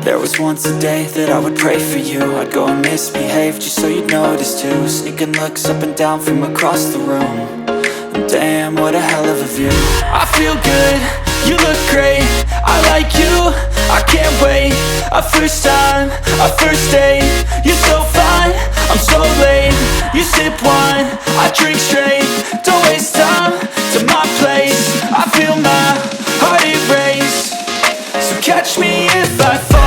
There was once a day that I would pray for you. I'd go and misbehave just so you'd notice too. Sneaking looks up and down from across the room. And damn, what a hell of a view. I feel good, you look great, I like you, I can't wait. A first time, a first date. You're so fine, I'm so late. You sip wine, I drink straight. Don't waste time to my place. I feel my heart erase. So catch me if I fall.